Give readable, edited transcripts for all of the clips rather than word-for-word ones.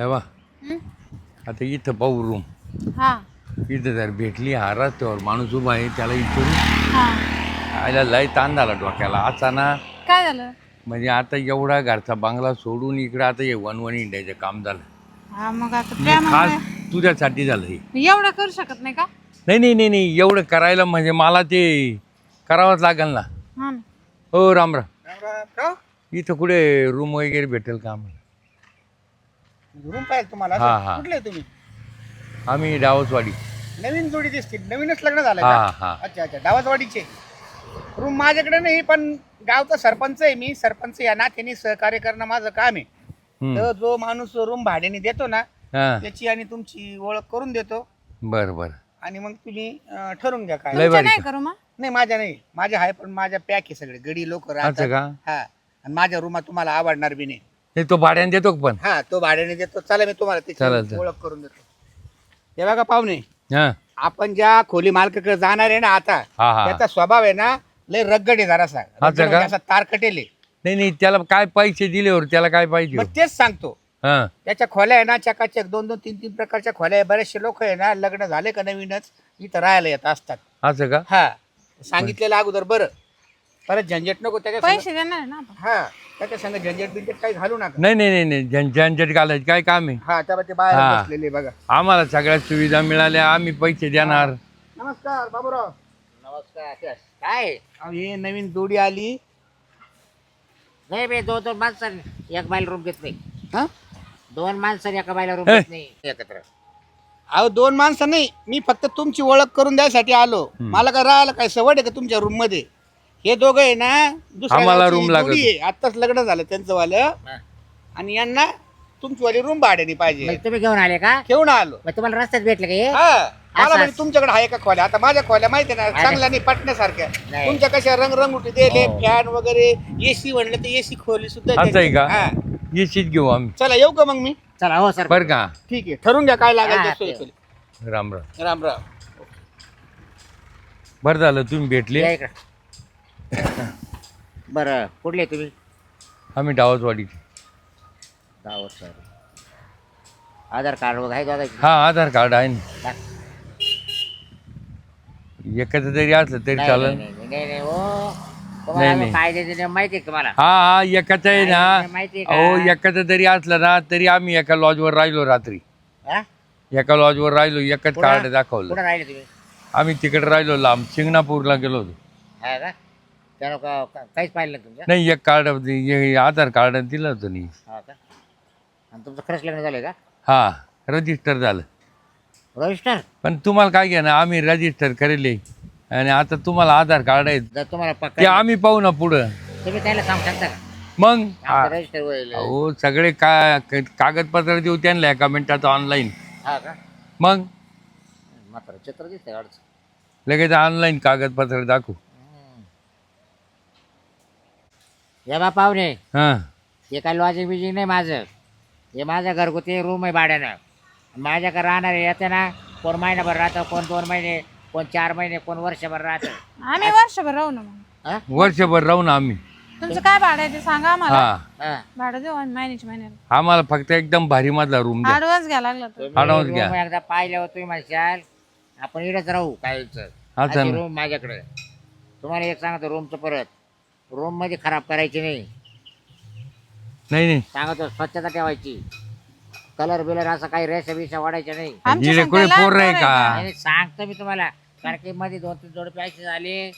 हे बा हं? आता इथं पाहू रूम. हा इथं जर भेटली हा रस्त्यावर माणूस उभा आहे त्याला इथून हा आयला लय ताण झाला डोक्याला अचानक. काय झालं? म्हणजे आता एवढा घरचा बंगला सोडून इकडं आता हे वन इंडियाचं काम झालं. हा मग आता म्हणजे खास प्रेमामुळे तुझ्यासाठी झालं हे. एवढं करू शकत नाही का? नाही नाही नाही नाही एवढं करायला म्हणजे मला ते करावंच लागेल ना. हा ना. हो रामराम. का इथं कुठे रूम वगैरे भेटेल का आम्हाला? रूम पाहिजे तुम्हाला हा, असं? हा. कुठले आहे तुम्ही? आम्ही डावसवाडी. नवीन जोडी दिसतील, नवीनच लग्न झालं हा, का? हा. अच्छा अच्छा, डावाजवाडीचे रूम माझ्याकडे नाही, पण गावचा सरपंच आहे मी. सरपंच या नात्याने सहकार्य करणं माझं काम आहे. हम्म. तर जो माणूस रूम भाड्याने देतो ना, हा त्याची आणि तुमची ओळख करून देतो. बरं बरं. आणि मग तुम्ही ठरवून घ्या काय. लय तुमच्या भारी नाही का? करू मग? नाही माझ्या नाही, माझ्या आहे, पण माझ्या पॅक आहे सगळे गडी लोक असं राहतात. का? हा, आणि माझ्या रूमात तुम्हाला आवडणार बी नाही. नाही तो भाड्याने देतो का पण? हा, तो भाड्याने देतो. चला मी तुम्हाला चालेल, त्याची चालेल. ओळख करून देतो. हे बघा पाहुणे, हा आपण ज्या खोली मालकाकडे जाणार आहे ना आता, हा हा. त्याचा स्वभाव आहे ना लय रगड आहे जरासा. अच्छा रगड का? म्हणजे असा तार कटेले. नाही नाही त्याला काय पैसे दिल्यावर त्याला काय पाहिजे? मग तेच सांगतो. हा त्याच्या खोल्या आहे ना चकाचक, 2-2, 3-3 प्रकारच्या खोल्या आहे. बरेचसे लोक आहे ना लग्न झाले का नवीनच इथं राहायला येत असतात. असं का? हा, सांगितलेलं अगोदर बरं. परत झंझट नको त्याच्या संग. पैसे देणार आहे ना आपण. हा, त्याच्या संग झंझट बिंझट काही घालू नका. नाही नाही नाही नाही झंझट घालायचं काय काम आहे? हा, त्यामुळे ते बाहेर हा. बसलेले बघा. आम्हाला सगळ्या सुविधा मिळाल्या आम्ही पैसे देणार. नमस्कार बाबूराव. नमस्कार काय अहो, हे नवीन जोडी आली. नाही मी दोन माणसं एक बायला रूम घेत नाही. हा, 2 माणसं एका बायला रूम हे. घेत नाही एकत्र. अहो 2 माणसं नाही, मी फक्त तुमची ओळख करून द्यायसाठी आलो. मला काय राहायला काय सवड आहे का तुमच्या रूम मध्ये? हे दोघं आहे ना आम्हाला गावची room लागत. जोडी आहे. आत्ताच लग्न झालं त्यांचं वालं, हा. आणि यांना तुमची वाली रूम भाड्याने पाहिजे. मग तुम्ही घेऊन आले का? घेऊन आलो. मग तुम्हाला रस्त्यात भेटले का हे? हा, मला असं- म्हणजे तुमच्याकडे आहे का खोल्या? आता माझ्या खोल्या माहिती आहे ना, आहे. चांगल्या नाही पटण्यासारख्या. नाही. तुमच्या कशा रंगरंगुटी दिले, हो. फॅन वगैरे, एसी म्हणलं तर एसी खोली सुद्धा असं आहे का? हा. येशीत घेऊ आम्ही. चला येऊ का मग मी? चला हो सर. बरं का? ठीक आहे, ठरून घ्या काय लागेल हा, ते सोय ते. करू. राम राम. राम राम. बरं झालं तुम्ही या भेटले. इकडं. बरं कुठले तुम्ही? आम्ही डावसवाडीचे. गावात सर. आधार कार्ड वगैरे आहे दादा? हा आधार कार्ड आहे ना. एकाचं जरी असलं तरी नाही चालेल. नाही, नाही, नाही, नाही, हो. नाही, तुम्हाला नाही. कायद्याचे नियम माहिती आहे का तुम्हाला? हा हा एकाचं आहे काय माहिती ना. आहे का? अहो एकाचं जरी असलं ना तरी आम्ही एका लॉजवर राहिलो रात्री. हा? एका लॉजवर राहिलो एकच कुठं? कार्ड दाखवलं. कुठं राहिले तुम्ही? आम्ही तिकडे राहिलो लांब शिंगणापूरला गेलो होतो. हा का? त्यानं काहीच पाहिलं नाही तुमचं? नाही एक कार्ड आधार कार्ड दिलं होतं नाही. हा का? आणि तुमचं खरंच लग्न झालंय का? हा रजिस्टर झालं. रजिस्टर? पण तुम्हाला काय घ्या ना आम्ही रजिस्टर करेल आणि आता तुम्हाला आधार कार्ड आहे जर तुम्हाला ते पक्का आम्ही पाहू ना पुढं. तुम्ही त्याला सांगू शकता का? मग आमचं रजिस्टर होईल. अहो सगळे कागदपत्र देऊ त्यांना एका मिनिटात ऑनलाईन. हा का? मग मात्र चित्र दिसतंय अडचण. लगेच ऑनलाईन कागदपत्र दाखवू. या बा पाहुणे, हा हे काय लॉजिंग बिजिंग नाही माझं. हे माझं घरगुती रूम आहे भाड्यानं. माझ्याकडे राहणार येते ना, कोण महिनाभर राहतं, कोण 2 महिने, कोण 4 महिने, कोण वर्षभर राहतं. आम्ही वर्षभर राहू ना मग. हा? वर्षभर राहू ना आम्ही. तुमचं काय भाडं आहे ते सांगा आम्हाला. हा हा. भाडं देऊ आम्ही महिन्याला. आम्हाला फक्त एकदम भारी मधला रूम द्या. ऍडव्हान्स घ्या लागला तर. तुम्ही advance room घ्या. एकदा पाहिल्यावर तुम्ही म्हणशाल आपण इकडेच राहू काय अच्छा ना. रूम माझ्याकडे. तुम्हाला एक सांगतो रूमचं परत, रूम मध्ये खराब करायची नाही. नाही नाही सांगतो स्वच्छता ठेवायची. कलर बिलर असं काही रेषा बिषा वाढायच्या नाही. आमच्या इकडे कोणी संख्येला पोर आहे पोरं आहे का? नाही, सांगतो मी तुम्हाला. कारण की मध्ये 2-3 जोडे पैसे झाले,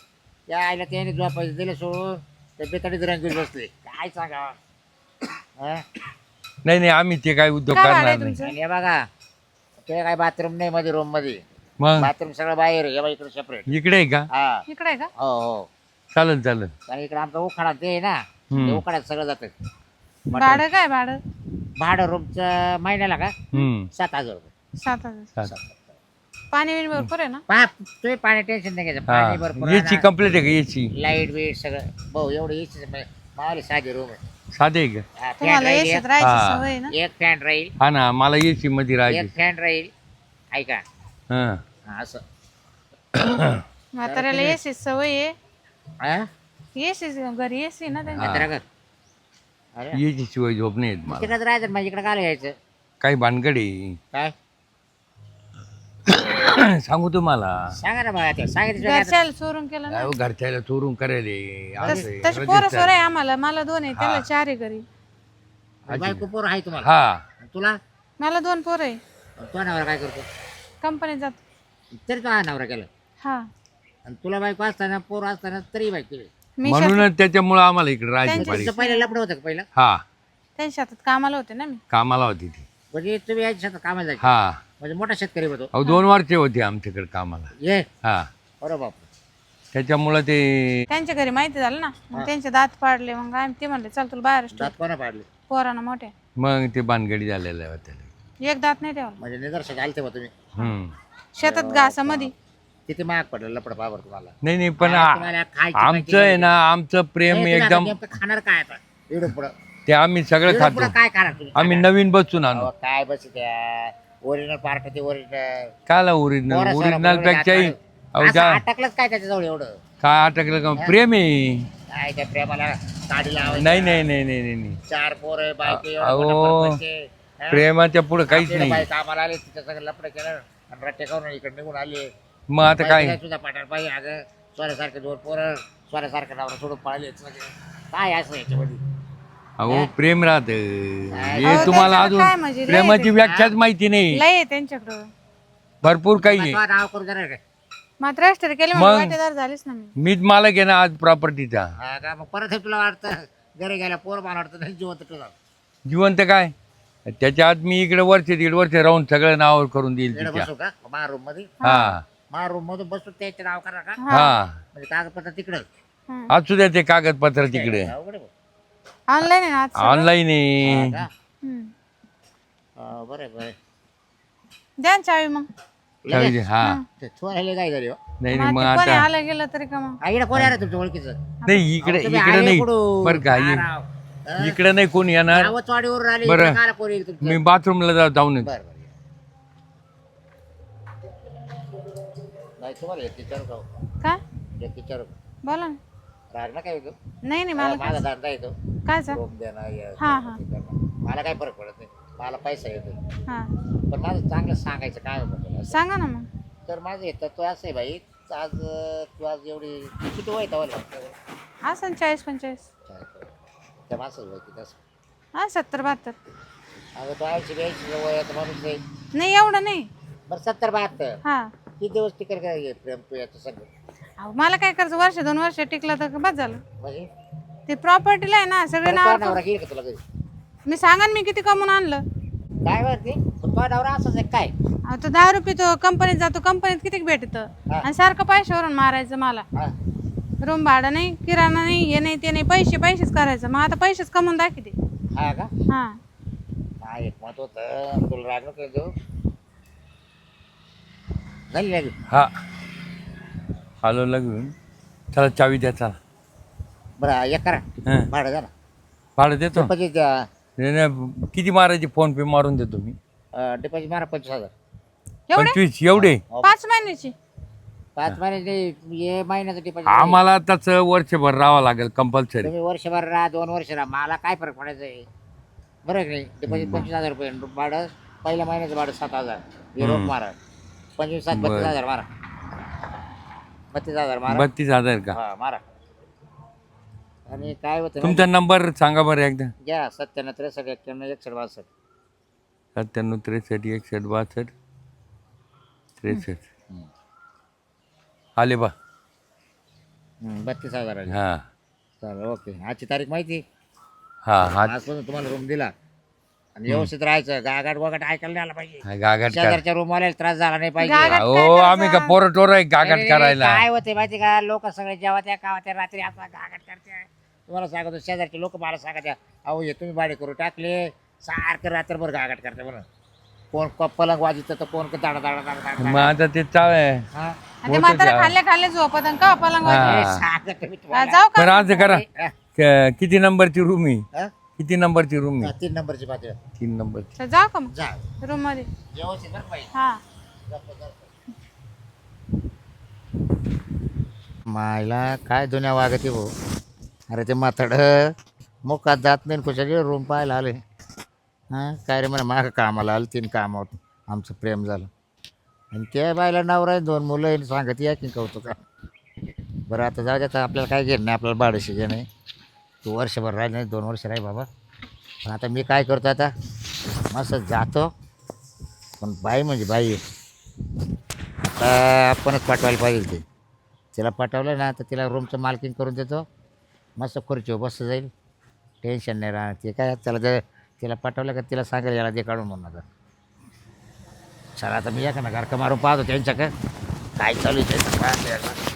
त्या आईला त्याने जो पैसे दिले सोडून ते बेतडीत रंगीत बसले. काय सांगा? नाही नाही आम्ही ते काय उद्योग काय भाडं करणार आहे नाही. तुमचं? हे बघा, ते काय बाथरूम नाही मध्ये रूम मध्ये. मग बाथरूम सगळं बाहेर आहे. हे बघा इकडे सेपरेट. इकडे आहे का? हा. इकडे आहे का? हो हो. चालेल चालेल. कारण इकडे आमचा उखाडा ते आहे ना, हम्म. ते उखाड्यात सगळं जातं. भाडं काय भाडं? भाडं रूमचं महिन्याला का 7,000 रुपये. 7,000. चालेल. पाणी बिणी भरपूर आहे ना? तुम्ही पाणी टेन्शन नाही घ्यायचं. पाणी भरपूर हा याची कंप्लीट आहे का याची? लाईट बीट सगळं भाऊ एवढं एसी मावली साधी रूम आहे. साधे आहे का? हा, फॅन तुम्हाला राहील एसीत एक. राहायची हा. सवय आहे ना? एक फॅन राहील. हा ना मला एसी मध्ये एक राहायचे. फॅन राहील. ऐका. हा हा, असं. म्हाताऱ्याला एसी सवय आहे. हा? एसी घरी एसी ना त्यांच्या. म्हातारा घर. अरे याची शिवाय झोप नाही येत मला. तिकडे राहायचं माझ्या इकडे काय यायचं? काही भानगड आहे. काय सांगू तुम्हाला सांगा ना बघा ते सांगितलं घरच्याला चोरून केलं ना अहो, घरच्याला चोरून करायला तसे पोरं सोर आहे आम्हाला. मला 2 आहे, त्याला 4 आहे घरी. बायको पोर आहे तुम्हाला हा आणि तुला मला 2 पोरं आहे. तो नवरा काय करतो कंपनीत जातो. तरी तो हा नवरा केला हा आणि तुला बायको असताना पोर असताना तरी बायको केली. मी म्हणूनच त्याच्यामुळे आम्हाला इकडे राहायचं पाहिजे. तुमचं पहिलं लपड होतं का पहिलं हा त्यांच्या शेतात कामाला होते ना मी. कामाला होती ती. म्हणजे तुम्ही याच्या शेतात कामाला जायचे हा म्हणजे मोठा शेतकरी होतो अहो 2 वर्ष होती आमच्याकडे कामाला. ये हा अरे बाप त्याच्यामुळं ते त्यांच्या घरी माहिती झालं ना, मग त्यांचे दात पाडले. मग आम्ही ते म्हणले चल तुला बाहेर दात कोणा पाडले पोरांना मोठ्या. मग ते भानगडी झालेल्या होत्या. एक दात नाही ठेवला. म्हणजे निदर्शक आले तेव्हा तुम्ही हम्म. शेतात घासामध्ये. किती महाग पडलं लपड पावर तुम्हाला नाही पण तुम्हाला खायची आमचं आहे ना, आमचं प्रेम नाही, तुम्ही एकदम आता नेमकं खाणार काय आता एवढं पुढं ते आम्ही सगळं एवढं पुढं खातो. काय खाणार तुम्ही आम्ही नवीन बसून आणू. अहो, काय बस त्या ओरिजिनल पार्ट ते ओरिजिनल काला ओरिजिनल पेक्षाही अहो अटकलंच काय त्याच्याजवळ एवढं काय अटकलं का प्रेम आहे. काय त्या प्रेमाला गाडी लावायची नाही नाही नाही नाही नाही नाही. 4 पोरं बायको एवढं अहो, मोठं पैसे, हा? प्रेमाच्या पुढे काहीच आपल्याला नाही. बाई कामाला आले तिच्या सगळं लपडं केलं आणि रट्टे करून इकडे निघून आले मग आता काय तुझा पाठार पाहिजे अगं सोन्यासारखे 2 पोरं सोन्यासारखं नवरा सोडून पळाले काय असं याच्यामध्ये अहो प्रेम राहत काय? हे तुम्हाला त्याच्यानं अजून काय म्हणजे लय प्रेमाची आहे व्याख्याच माहिती नाही. लय आहे त्यांच्याकडं. भरपूर काही आहे. तुला नाव करून देणार काय मात्र रजिस्टर केले मग? म्हणजे वाटेदार झालीच ना मी. मीच मालक आहे ना आज प्रॉपर्टीचा. हा का मग परत हे तुला वाटतं घरी गेल्या पोर मला वाटतं नाही जिवंत तुला जिवंत काय त्याच्या आत मी इकडे वर्ष 1.5 वर्ष राहून सगळं नावावर करून देईल इकडे तिच्या. बसू का मा रूम मध्ये हा मा रूम मधून बसू त्याचे नाव करा का हा म्हणजे कागदपत्र तिकडं असू द्या ते कागदपत्र तिकडे अवघड आहे भाऊ. ऑनलाईन आहे ना आज सगळं? ऑनलाईन हा आहे. का? हम्म. बरं आहे, बरं आहे. द्या ना चावी मग. चावी दे. हा ते चोरायला काय झाली हो? नाही नाही, मग मग कोणी आता आलं गेलं तरी का मग. हा, इकडे कोण आहे रे तुमच्या ओळखीचं नाही इकडे तुम्ही इकडे आले नाही कुठून? बरं का हा, राव. हा? इकडे नाही कोणी येणार. गावचवाडीवरून आले बरं. इकडे काला पोर येईल तुमचं? मी बाथरूमला जाऊन येतो. बरं बरं नाही तुम्हाला एक विचारू का हो? काय एक विचारू बोला ना. राग ना काय होतो नाही नाही मला माझा धंदा येतो काय झालं. रोम देणं हा, हा. ते करणं. मला काय फरक पडत नाही मला पैसा येतो हा पण माझं चांगलं सांगायचं काय होतं तुला? सांगा ना मग. तर माझं येतं तो असं आहे बाई आज तू आज एवढी किती वय तवाला असं 40-45. त्या माणसाचं वय किती असं हा 70-72. अगं तो 80-82 वयाचा माणूस आहे नाही एवढं नाही. बरं 70-72 हा किती दिवस टिकेल काय प्रेम तू याचं सगळं अहो, मला काय करायचं 1-2 वर्ष टिकलं तर बस झालं. म्हणजे ते प्रॉपर्टीला आहे ना सगळे बरं, नाव. तुझा नवरा घेईल का तुला घरी मी सांगा ना मी किती कमवून आणलं. काय वरती तो नवरा असंच आहे काय अहो तो 10 रुपये तो कंपनीत जातो. कंपनीत किती भेटतं हा. आणि सारखं पैशावरून मारायचं मला. हा रूम भाडं नाही, किराणा नाही, हे नाही ते नाही, पैसेच करायचं. मग आता पैसेच कमवून दाखवते. हा का हा हा एक मत होतं तुला राग नको देऊ झाली लागली हा आलो लगून चला चावी द्या चला. बरं एक करा हं. भाडं द्या ना भाडं देतो. डिपॉझिट नाही, नाही, किती मारायचे फोन पे मारून देतो मी. डिपॉझिट मारा 25,000 एवढे 25 एवढे 5 महिन्याची. 5 महिन्याचे हे महिन्याचं डिपॉझिट आम्हाला तसं वर्षभर राहावं लागेल कंपल्सरी. तुम्ही वर्षभर राहा 2 वर्ष राहा मला काय फरक पडायचं आहे बरं आहे की नाही डिपॉझिट 25,000 रुपये भाडं पहिल्या महिन्याचं भाडं 7,000 हे रोख मारा 25,7 बरं. 32,000 मारा 32,000 मारा 32,000 का. हा मारा आणि काय होतं ना, तुमचा नंबर सांगा बरं एकदा. घ्या 97 63 91 61 62 97 63 61 62 63 आले बा. 32,000 आले हा चालेल ओके आजची तारीख माहिती हा हा आजपासून तुम्हाला रूम दिला आणि व्यवस्थित राहायचं गागाट वागाट ऐकायला नाही आला पाहिजे हा, गागाट कर. शेजारच्या रूम वाल्याला त्रास झाला नाही पाहिजे गागाट हो काय आम्ही का पोरं टोर आहे गागाट अरे, करायला. काय होते माहिती का लोक सगळे जेव्हा त्या कावा त्या रात्री आता गागाट करते तुम्हाला सांगतो शेजारचे लोक मला सांगायचे अहो हे तुम्ही भाडे करू टाकले सारखं रात्रभर गागाट करते म्हणून कोण पलंग वाजत तर कोण दाडा दाडा दाडा मग आता ते चाव आहे. हा आणि ते म्हातारा खाल्ले झोपत आणि का पलंग हा. वाजवत. हे सांगतो मी तुम्हाला. जाऊ का. बरं असं करा हा, किती नंबरची रूम आहे. हा? किती नंबरची रूम आहे. 3 नंबरची पातळी 3 नंबरची. तर जाऊ का मग जा रूम मध्ये. व्यवस्थित बरं पाहिजे हा मायला काय दुनिया वागते भाऊ अरे ते म्हाताड मुखात जात नाही कुशाची रूम पाहायला आले हां काय रे म्हणा मागं कामाला आलं 3 कामावर आमचं प्रेम झालं आणि त्या बायला नवरा आहे 2 मुलं आहे सांगत या की कौतुक का बरं आता जाऊ दे आता आपल्याला काय घेणं नाही आपल्याला भाडं जे नाही तू वर्षभर राहील नाही 2 वर्ष राहील बाबा पण आता मी काय करतो आता मस्त जातो पण बाई म्हणजे बाई आहे आता आपणच पाठवायला पाहिजे ते तिला पाठवलं ना तर तिला रूमचं मालकिंग करून देतो मस्त खुर्चीवर बसतं जाईल टेन्शन नाही राहणार ते काय त्याला जर तिला पाठवलं का तिला सांगेल याला दे काढून म्हणून आता चला आता मी या का ना गारका मारून पाहतो त्यांच्याकडे काय चालू आहे त्यांचं काय